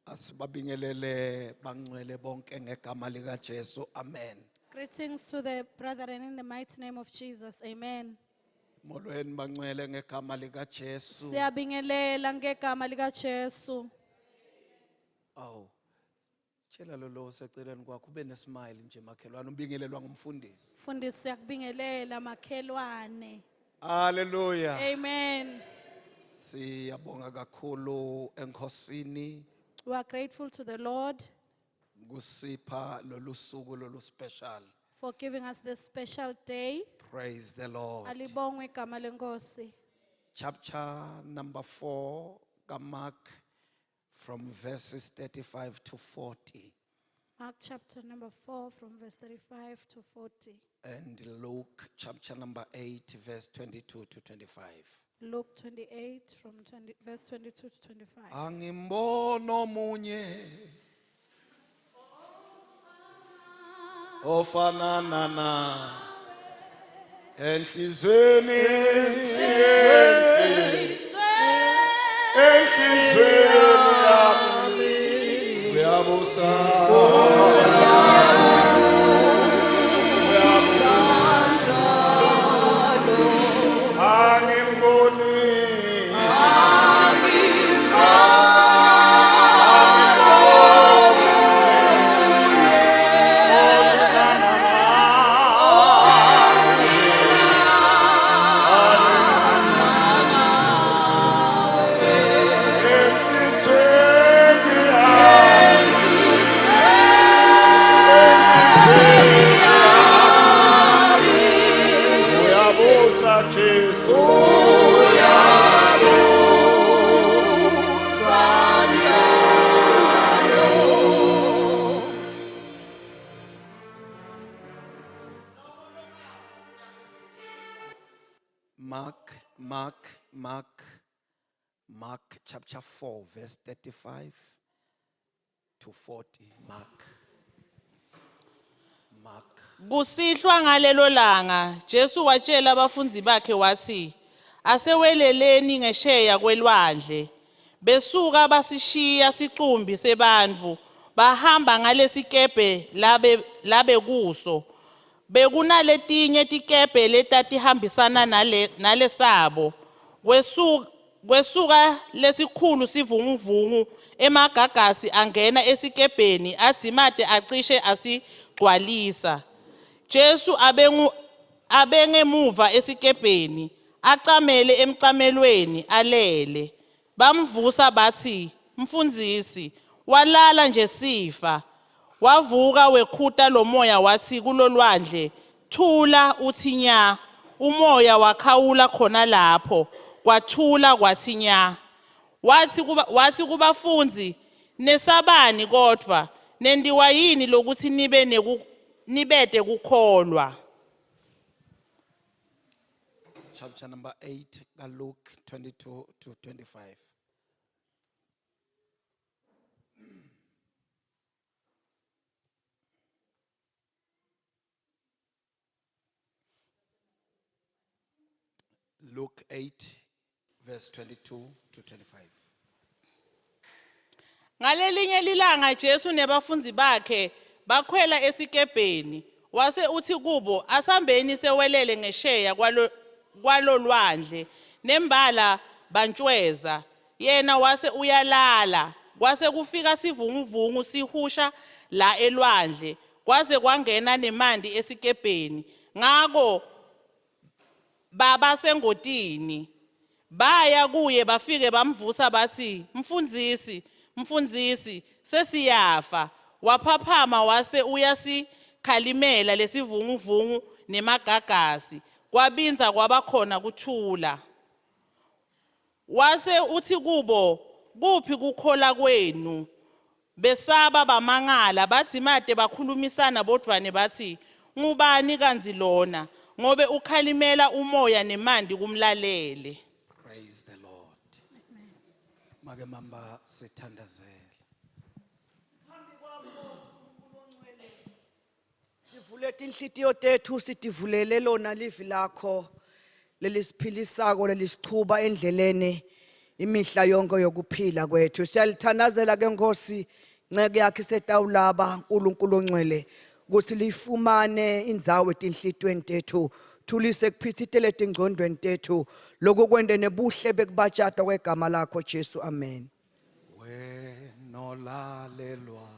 Asibabingelele bangcwele bonke ngegama lika Jesu. Amen. Greetings to the brethren in the mighty name of Jesus. Amen. Molweni bangcwele ngegama lika Jesu. Siyabingelela ngegama lika Jesu. Aw. Tshela lo seceleni kwakho ube nesmile nje makhelwane ubingelelwa ngumfundisi. Mfundisi siyakubingelela makhelwane. Hallelujah. Amen. Siyabonga kakhulu enkosini We are grateful to the Lord kusipha lolusuku lolu special. for giving us this special day. Praise the Lord. Alibongwe igama lenkosi. Chapter number 4 kaMark from verses 35 to 40 Mark chapter number 4 from verse 35 to 40. and Luke chapter number 8 verse 22 to 25. Luke 28 from verse 22 to 25. Angimbono munye ofanana na enhlizweni yami uyabusa Mark chapter 4 verse 35 to 40. Mark. Kusihlwa ngalelo langa Jesu watshela abafundi bakhe wathi aseweleleni ngesheya kwelwandle besuka basishiya sicumbi sebantu bahamba ngalesikebe labe kuso bekunaletinye tikebe letatihambisana nalesabo kwesuka lesikhulu sivunguvungu emagagasi angena esikebheni adzimate acishe asigcwalisa. Jesu abengemuva esikebheni acamele emcamelweni alele. Bamvusa bathi, "Mfundisi, walala nje sifa." Wavuka wekhuta lomoya wathi kulolwandle, "Thula uthi nya." Umoya wakhawula khona lapho, kwathula kwathi nya. Wathi kubafundi, "Nesabani kodwa? Nendiwa yini lokuthi nibede kukholwa?" Chapter number 8 Luke 22 to 25. Luke 8 verse 22 to 25. Ngalelinye lilanga Jesu nebafundi bakhe bakhwela esikebheni wase uthi kubo asambeni sewelele ngesheya kwalolwandle nembala bantshweza yena wase uyalala kwase kufika sivunguvungu sihusha la elwandle kwaze kwangena nemandi esikebheni ngako baba sengotini baya kuye bafike bamvusa bathi, "Mfundisi, sesiyafa." Waphaphama wase uyasikhalimela lesivunguvungu nemagagasi kwabinza kwabakhona kuthula. Wase uthi kubo, "Kuphi kukhola kwenu?" Besaba bamangala badzimate bakhulumisana bodwane bathi, "Ngubani kanzi lona?" Ngobe ukhalimela umoya nemandi kumlalele. Praise the Lord. Make mamba sithandazele. Sivule tinhlitiyo tethu sitivulele lona livi lakho lelisiphilisako lelisichuba endleleni imihla yonke yokuphila kwethu. Siyalithanazela ke Nkosi nceke yakhe setawulaba uNkulunkulu ongcwele ukuthi lifumane indzawo etinhlitweni tethu. Thulise kuphithitele tingcondweni tethu lokukwende nebuhle bekubajata kwegama lakho Jesu. Amen. Wenolalelwa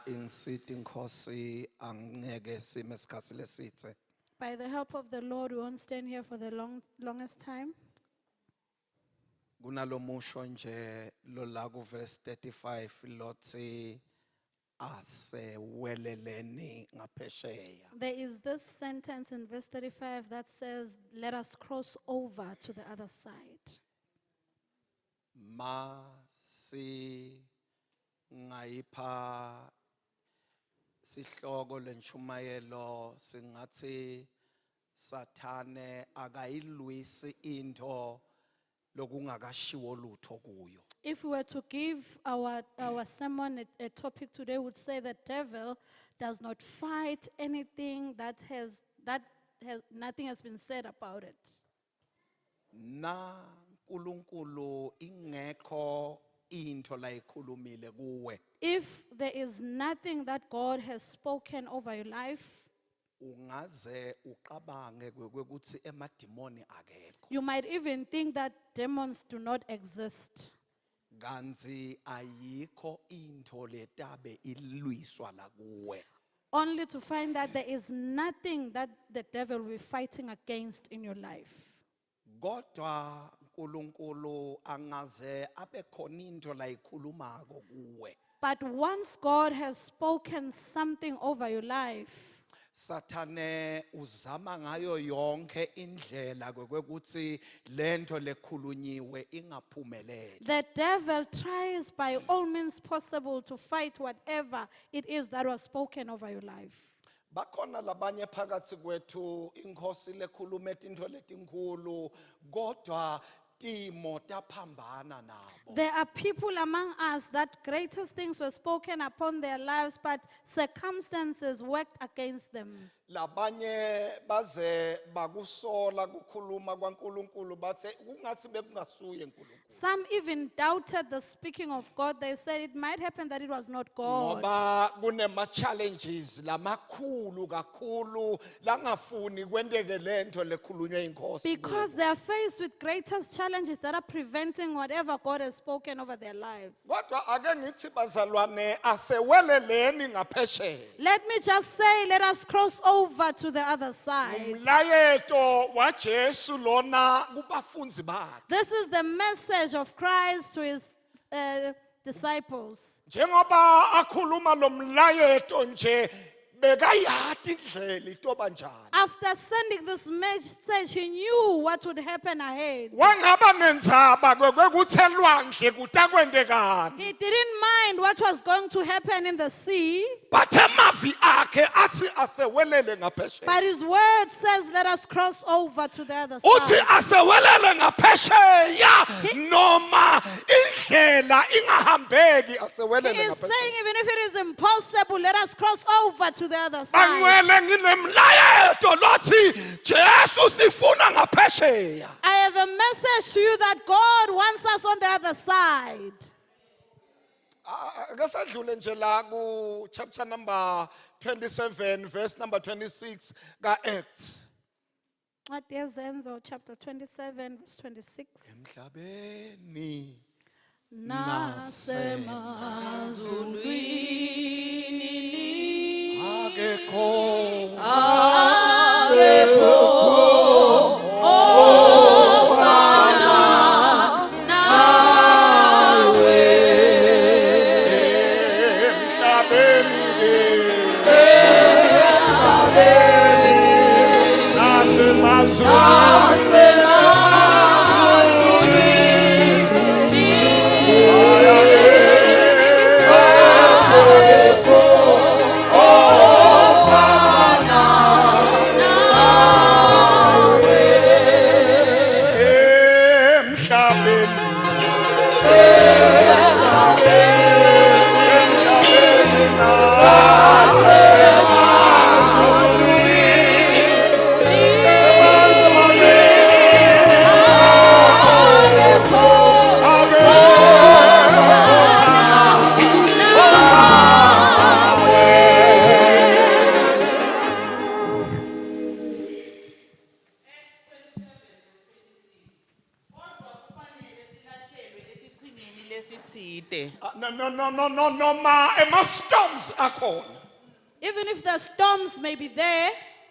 insithi Nkosi angeke sime isikhathi lesithe. By the help of the Lord, we won't stand here for the longest time. Kunalomusho nje lo la ku verse 35 lothi aseweleleni ngaphesheya. There is this sentence in verse 35 that says, let us cross over to the other side. Masi ngayipha sihloko lenchumayelo singathi Sathane akayilwisi into lokungakashiwo lutho kuyo. If we were to give our sermon a topic today, we would say the devil does not fight anything nothing has been said about it. Na Nkulunkulu ingekho into la ikhulumile kuwe. If there is nothing that God has spoken over your life, Ungaze uqabange kwekuthi emadimoni akekho. you might even think that demons do not exist. Ganzi ayikho into letabe ilwiswa la kuwe. Only to find that there is nothing that the devil will be fighting against in your life. Kodwa Nkulunkulu angaze abe khona into la ikhulumako kuwe. But once God has spoken something over your life, Sathane uzama ngayo yonke indlela kwekuthi lento lekhulunyiwe ingaphumeleli. the devil tries by all means possible to fight whatever it is that was spoken over your life. Bakhona labanye phakathi kwethu inkosi lekhuluma into letinkulu kodwa timo taphambana nabo. There are people among us that greatest things were spoken upon their lives, but circumstances worked against them. Labanye baze bakusola kukhuluma kwaNkulunkulu bathe kungathi bekungasuye uNkulunkulu. Some even doubted the speaking of God. They said it might happen that it was not God. Ngoba kunema challenges lamakhulu kakhulu langafuni kwendeke lento lekhulunywe inkosi. Because they are faced with greatest challenges that are preventing whatever God has spoken over their lives. Kodwa ake ngithi bazalwane aseweleleni ngaphesheya. Let me just say, let us cross over to the other side. Umlayeto waJesu lona kubafunzi bakhe. This is the message of Christ to his disciples. Njengoba akhuluma lo mlayeto nje bekayati indlela itoba njani. After sending this message, he knew what would happen ahead. Wangaba nenzaba kwekuthi elwandle kutakwendekani. He didn't mind what was going to happen in the sea, Bathe mavi akhe athi asewelele ngaphesheya. but his word says, let us cross over to the other Uthi side. asewelele ngaphesheya noma indlela ingahambeki He asewelele is ngaphesheya. saying, even if it is impossible, let us cross over to the the other side. Bangcwele nginemlayeto lothi Jesu sifuna ngaphesheya. I have a message to you that God wants us on the other side. Ake sadlule nje la ku chapter number 27 verse number 26 kaActs. What Zenzo chapter 27 verse 26. Emhlabeni Nasemazulwini akekho emhlabeni nasemazulwini noma ema-storms akhona Even if the storms may be there,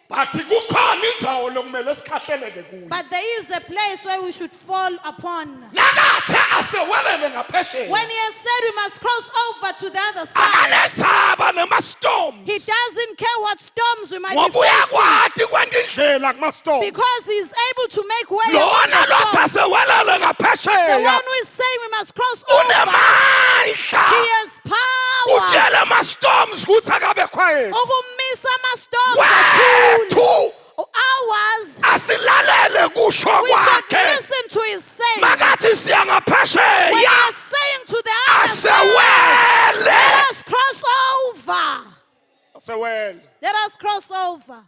but kukhona indawo lokumele sikhahleleke kuyo but there is a place where we should fall upon. nakathe asewelele ngaphesheya When he has said we must cross over to the other side, akalethaba nema-storms he doesn't care what storms we might be ngoba facing, uyakwati kwenta indlela kuma-storms because he is able to make way upon lona the lothi storm. asewelele The ngaphesheya one who is saying we must cross over, unemandla he has power. kutshele ama-storms ukuthi akabe quiet Ukumisa ama-storms kwethu ours, asilalele kusho we should kwakhe listen to his saying. makathi siya When he ngaphesheya is saying to the other side, asewele let us cross over. asewele Let us cross over.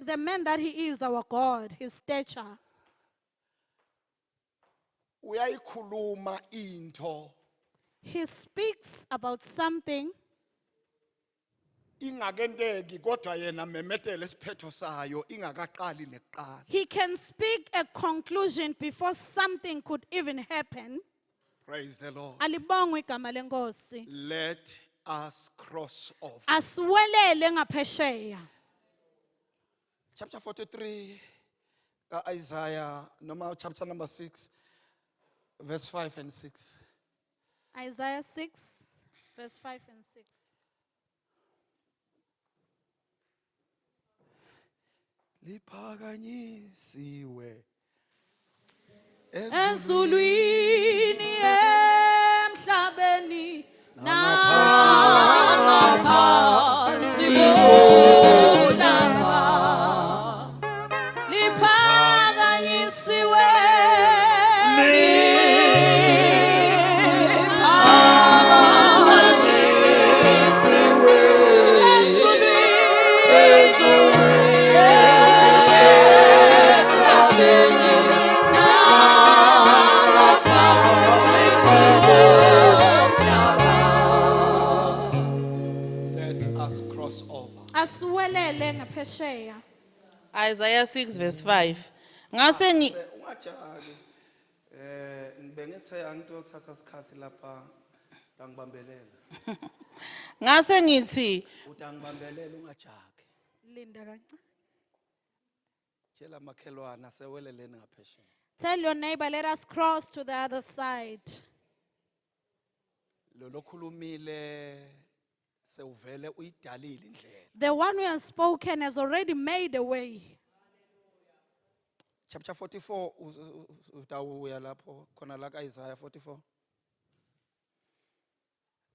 The man that he is, our God, his stature, uyayikhuluma into he speaks about something, ingakenteki kodwa yena memetele isiphetho sayo ingakaqali nekuqala he can speak a conclusion before something could even happen. praise the Lord Alibongwe igama lenkosi. let us cross over Asiwelele ngaphesheya. chapter 43 ka-Isaiah noma chapter number 6 verse 5 and 6 Isaiah 6, verse 5 and 6. liphakanyisiwe Ezulwini emhlabeni nangaphansi komhlaba liphakanyisiwe let us cross over asiwelele ngaphesheya. Isaiah 6 verse 5. Ngase ngi ungajali ngibengithe angitothatha isikhathi lapha ngangibambelela ngase ngithi uthi angibambelela ungajaki Linda kancane. tshela makhelwana seweleleni ngaphesheya Tell your neighbor, let us cross to the other side. lo lokhulumile sewuvele uyidalile indlela The one who has spoken has already made a way. chapter 44 utawuya lapho khona la ka-Isaiah 44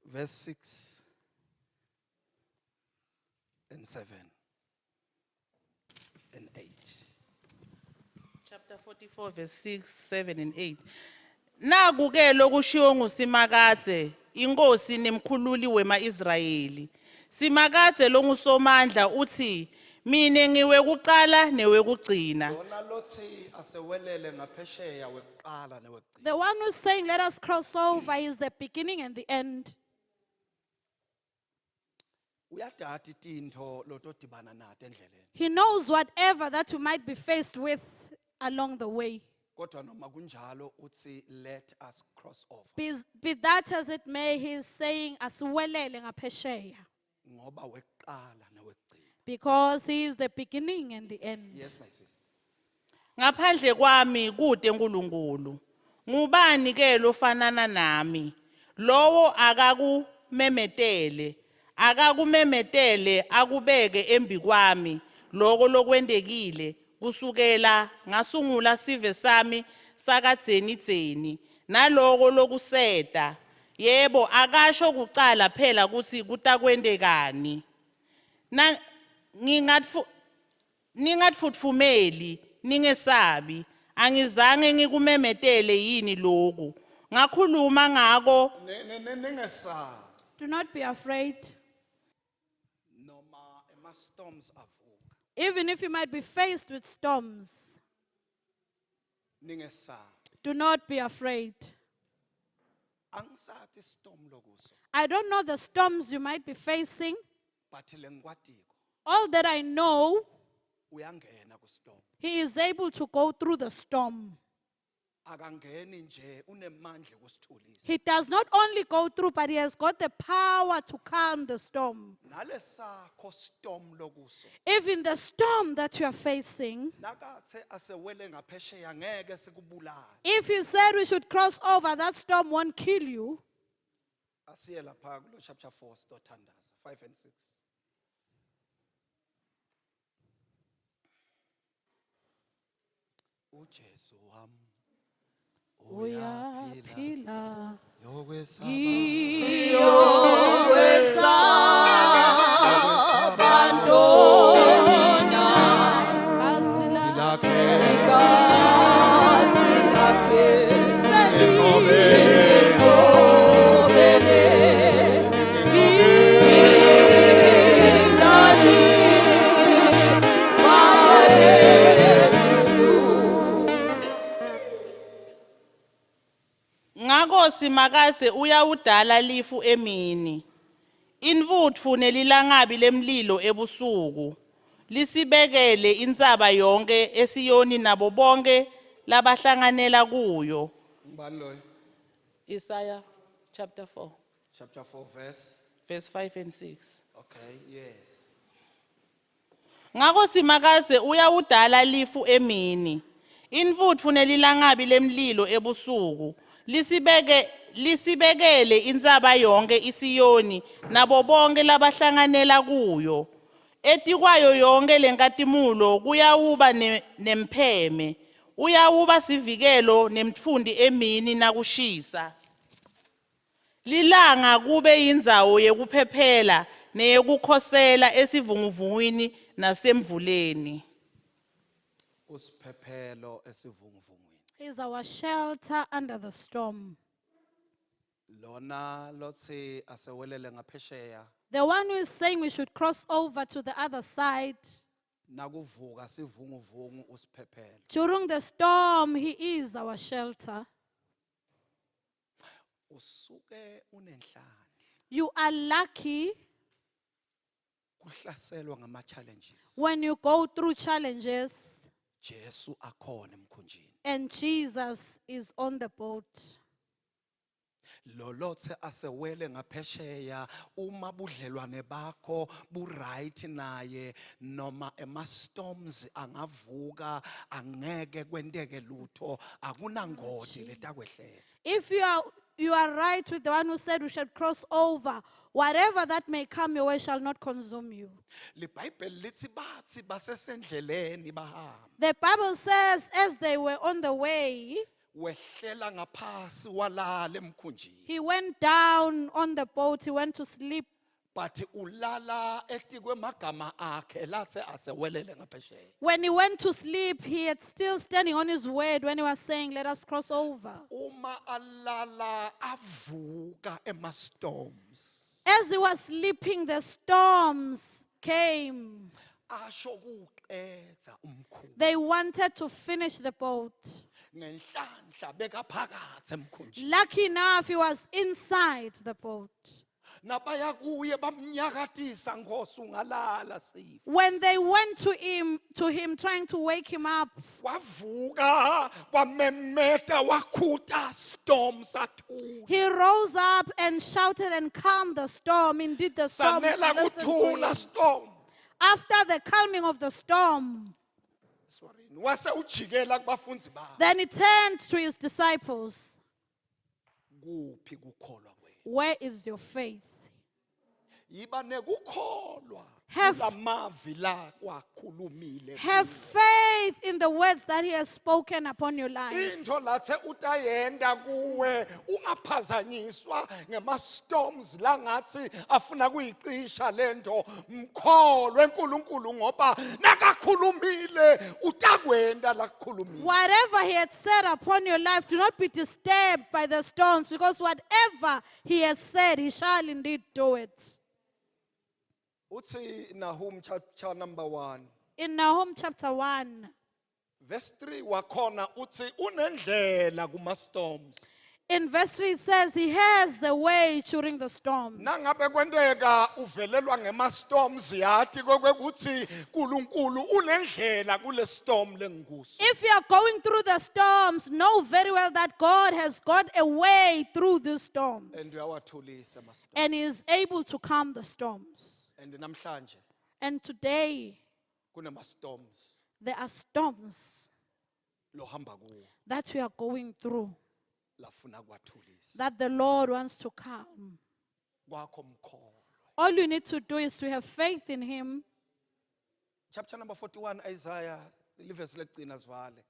verse 6 and 7 and 8 chapter 44 verse 6, 7 and 8. Naku-ke lokushiwo nguSimakadze, inkosi nemkhululi wema-Israyeli. Simakadze longusomandla uthi, mine ngiwekucala newekugcina. lona lothi asewelele ngaphesheya wekuqala newekugcina. The one who's saying, let us cross over, is the beginning and the end. Uyadata itinto lotodibana nato endleleni. He knows whatever that you might be faced with along the way. Kodwa noma kunjalo uthi let us cross over. Be that as it may, he is saying, asiwelele ngaphesheya. Ngoba wekuqala newekugcina. Because he is the beginning and the end. Yes, my sister. Ngaphandle kwami kude uNkulunkulu. Ngubani ke lofanana nami? Lowo akakumemetele akubeke embi kwami lokho lokwendekile kusukela ngasungula sive sami sakadzeni naloko lokuseta. Yebo akasho kucala phela kuthi kutakwendekani. Ningatfutfumeli ningesabi angizange ngikumemetele yini lokhu ngakhuluma ngako. Ningesabi. Do not be afraid. Noma storms avuka. Even if you might be faced with storms, Ningesabi. do not be afraid. Angisathi storm lokuso. I don't know the storms you might be facing. But lengikwatiko All that I know, uyangena ku storm. he is able to go through the storm. Akangeni nje unemandla kusithulisa. He does not only go through, but he has got the power to calm the storm. Nalesakho storm lokuso. Even the storm that you are facing, Nakathe asewele ngaphesheya ngeke sikubulala. if he said we should cross over, that storm won't kill you. Asiye lapha kulo chapter 4 sitothandaza 5 and 6. uJesu wami Uyaphila. yokwesaba Ngako Simakadze uyawudala lifu emini. Invutfu nelilangabi lemlilo ebusuku. Lisibekele intsaba yonke eSiyoni nabo bonke labahlanganela kuyo. ngibani loyo Isaiah chapter 4 chapter 4 verse 5 and 6. okay yes Ngako Simakadze uyawudala lifu emini. Invutfu nelilangabi lemlilo ebusuku. Lisibekele intsaba yonke iSiyoni nabo bonke labahlanganela kuyo. Etikwayo yonke lenkatimulo kuyawuba nempheme. Uyawuba sivikelo nemtfundi emini nakushisa. Lilanga kube yindzawo yekuphephela neyekukhosela esivunguvungwini nasemvuleni. usiphephelo esivunguvungwini He is our shelter under the storm. lona lothi asewelele ngaphesheya The one who is saying we should cross over to the other side. nakuvuka sivunguvungu usiphephelo During the storm, he is our shelter. usuke unenhlanhla You are lucky kuhlaselwa ngama challenges when you go through challenges Jesu akhona emkhunjini and Jesus is on the boat. lo lothe asewele ngaphesheya uma budlelwane bakho bu right naye noma storms angavuka angeke kwenteke lutho akunangodi letakwehlela If you are right with the one who said we should cross over, whatever that may come your way shall not consume you. libhayibheli lithi bathi basesendleleni bahamba The Bible says as they were on the way, wehlela ngaphasi walala emkhunjini he went down on the boat, he went to sleep. but ulala etikwe magama akhe lathe asewelele ngaphesheya. When he went to sleep, he had still standing on his word when he was saying, let us cross over. Uma alala avuka storms. As he was sleeping, the storms came. Asho kuqedza umkhumbi. They wanted to finish the boat. Ngenhlanhla bekaphakathi emkhunjini. Lucky enough, he was inside the boat. Nabaya kuye bamnyakatisa Nkosi ungalala Sipho. When they went to him trying to wake him up, Wavuka wamemeta wakhuta storm sathula. he rose up and shouted and calmed the storm. Indeed, the storm Samela listened to kuthula him. storm. After the calming of the storm, Sorry. Wase ujikela kubafundzi bakhe. then he turned to his disciples. Kuphi kukholwa kwenu? Where is your faith? Yiba nekukholwa Have- kulamavi la wakhulumile. Have faith in the words that he has spoken upon your life. Into lathe utayenda kuwe ungaphazanyiswa ngema-storms langathi afuna kuyicisha lento mkholwe uNkulunkulu ngoba nakakhulumile utakwenda lakukhulumile. Whatever he had said upon your life, do not be disturbed by the storms, because whatever he has said, he shall indeed do it. Uthi Nahum chapter number 1 In Nahum chapter 1, verse 3 wakhona uthi unendlela kuma-storms. in verse 3, it says, he has the way during the storms. Nangabe kwenteka uvelelwa ngema-storms yathi kokwekuthi uNkulunkulu unendlela kule storm lengikuso. If you are going through the storms, know very well that God has got a way through the storms. And uyawathulisa ama-storms. And he is able to calm the storms. And namhlanje And today, kunema-storms there are storms lohamba kuwo that we are going through lafuna kuwathulisa. that the Lord wants to calm. Kwakho mkholwa. All you need to do is to have faith in him. Chapter number 41 Isaiah livesi lekugcina sivale.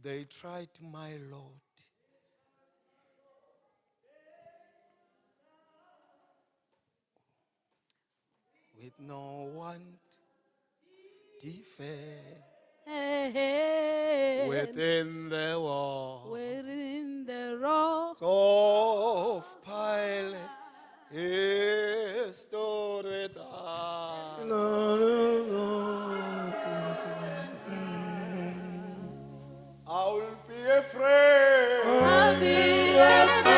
They tried my Lord. With no one defend within the wall Within the rock of Pilate, he stood with us. I'll be afraid. I'll be afraid.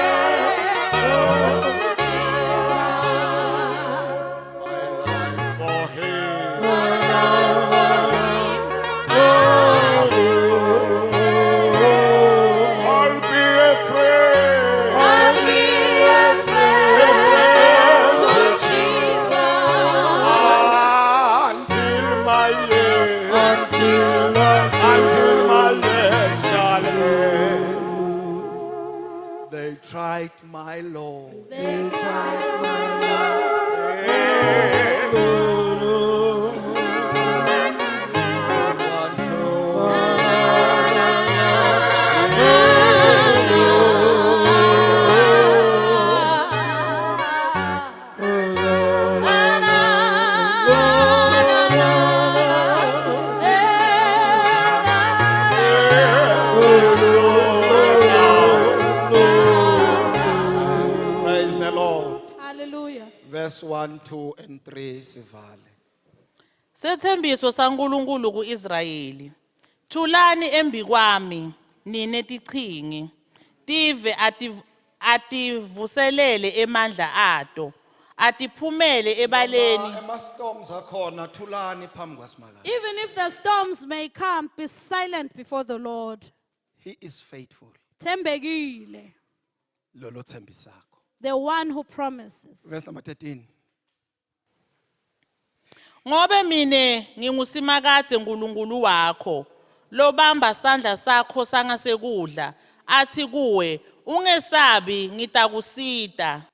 My life for him. I'll be afraid. I'll be afraid to Jesus. Until my years. Until my years shall end. They tried my Lord. They tried Praise the Lord. Hallelujah. Verse 1, 2, and 3 sivale. Sethembiso saNkulunkulu kuIsrayeli. Thulani embi kwami nine tichingi. Tive ativuselele emandla ato. Atiphumele ebaleni. Ema-storms akhona thulani phambi kwaSimakade. Even if the storms may come, be silent before the Lord. He is faithful. Thembekile, Lolo thembisakho. the one who promises. Verse number 13. Ngobe mine ngingusimakade Nkulunkulu wakho. Lobamba sandla sakho sangasekudla. Athi kuwe ungesabi ngitakusita.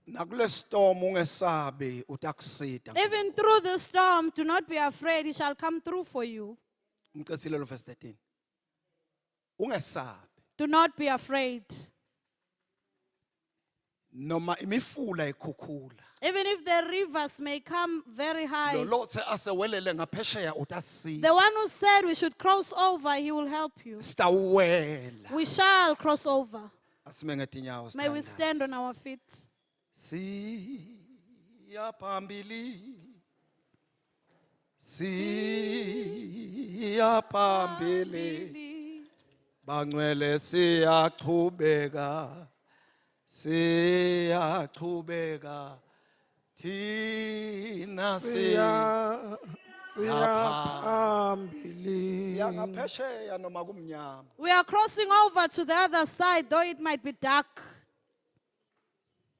Nakule storm ungesabi utakusita. Even through the storm, do not be afraid, he shall come through for you. Umcetsile lo verse 13. Ungesabi. Do not be afraid. noma imifula ikhukhula Even if the rivers may come very high, lo lothe asewelele ngaphesheya utasisiya the one who said we should cross over, he will help you. sitawela We shall cross over. asime ngetinyawo May we sithandaze. stand on our feet. Siya phambili Siya phambili bangcwele siyaqhubeka siyaqhubeka thina siya ngaphesheya noma kumnyama We are crossing over to the other side, though it might be dark.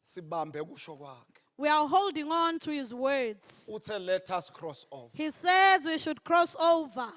sibambe kusho kwakhe We are holding on to his words. uthe let us cross over He says we should cross over.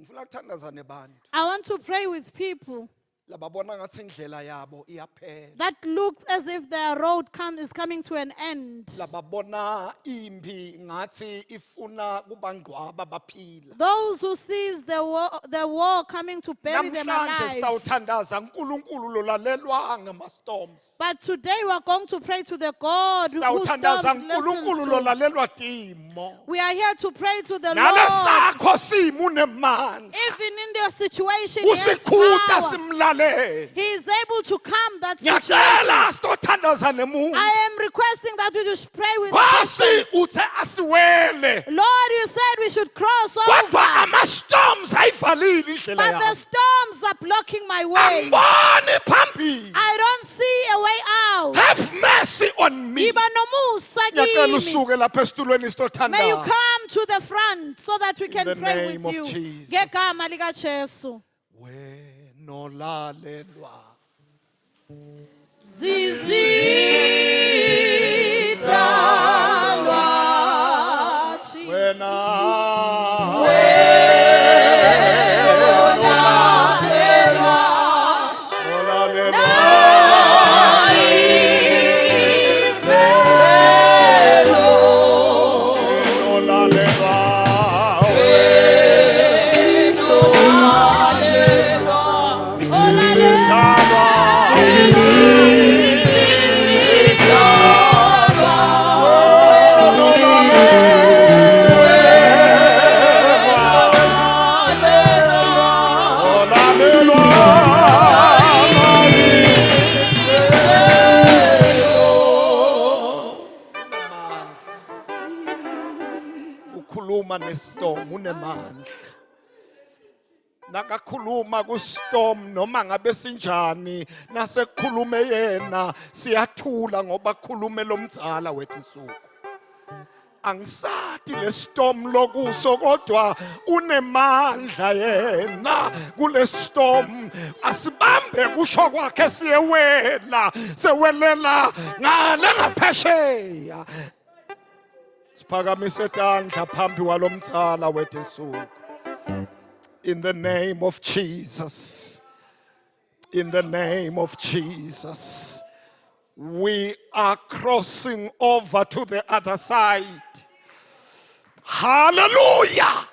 ngifuna ukuthandaza nebantu I want to pray with people lababona ngathi indlela yabo iyaphela that looks as if their road is coming to an end. lababona impi ngathi ifuna kubangcwaba baphila Those who sees the war coming to bury them namhlanje alive. sitawuthandaza uNkulunkulu lolalelwa ngama-storms But today we are going to pray to the God who sitawuthandaza storms uNkulunkulu listens to. lolalelwa timo We are here to pray to the Lord. nalesakho simo unemandla Even in their situation, he has usikhuta power. simlalele He is able to calm that situation. ngiyacela sitothandaza nemuntu I am requesting that we just pray with Nkosi uthe asiwele Lord, you said we should cross kodwa over. ama-storms ayivalile indlela But the yami storms are blocking my way. angiboni phambili I don't see a way out. have mercy on me Iba nomusa ngiyacela kimi. usuke lapha esitulweni May you sitothandaza come to the front so that we In can the pray name with of you. Jesus. Ngegama likaJesu. wena olalelwa Zizidalwa Jesus. wena olalelwa wena olalelwa ukhuluma nestorm unemandla nakakhuluma kustorm noma ngabe sinjani nasekukhulume yena siyathula ngoba khulume lomdzala wethu isuku angisati le storm lokuso kodwa unemandla yena kule storm asibambe kusho kwakhe siyewela sewelela ngale ngaphesheya siphakamise tandla phambi kwalomdzala wethu isuku in the name of Jesus in the name of Jesus we are crossing over to the other side. Hallelujah.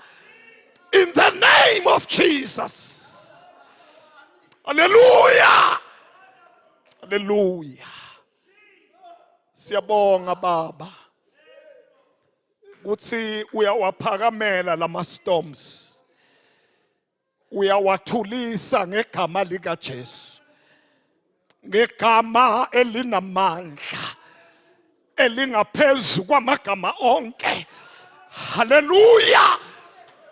In the name of Jesus. Hallelujah. Hallelujah. Siyabonga Baba. Kuthi uyawaphakamela lama storms. Uyawathulisa ngegama lika Jesu. Ngegama elinamandla elingaphezu kwamagama onke. Hallelujah.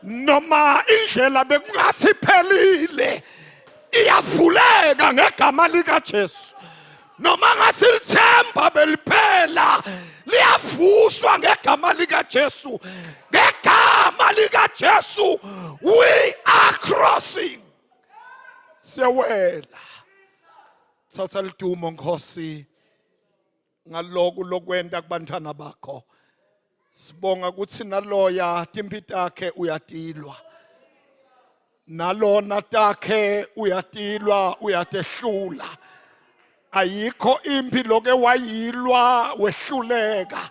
Noma indlela bekungathi phelile iyavuleka ngegama lika Jesu. Noma ngathi lithemba beliphela liyavuswa ngegama lika Jesu. Ngegama lika Jesu we are crossing. Siyawela. Thatha lidumo Nkosi ngaloku lokwenda kubantwana bakho. Sibonga ukuthi naloya timpiti takhe uyatilwa. Nalona takhe uyatilwa uyatehlula. Ayikho impi loke wayilwa wehluleka.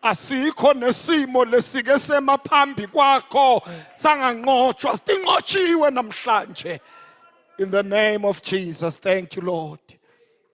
Asikho nesimo lesike semaphambi kwakho sanganqotshwa. Sinqotshiwe namhlanje. In the name of Jesus, thank you, Lord.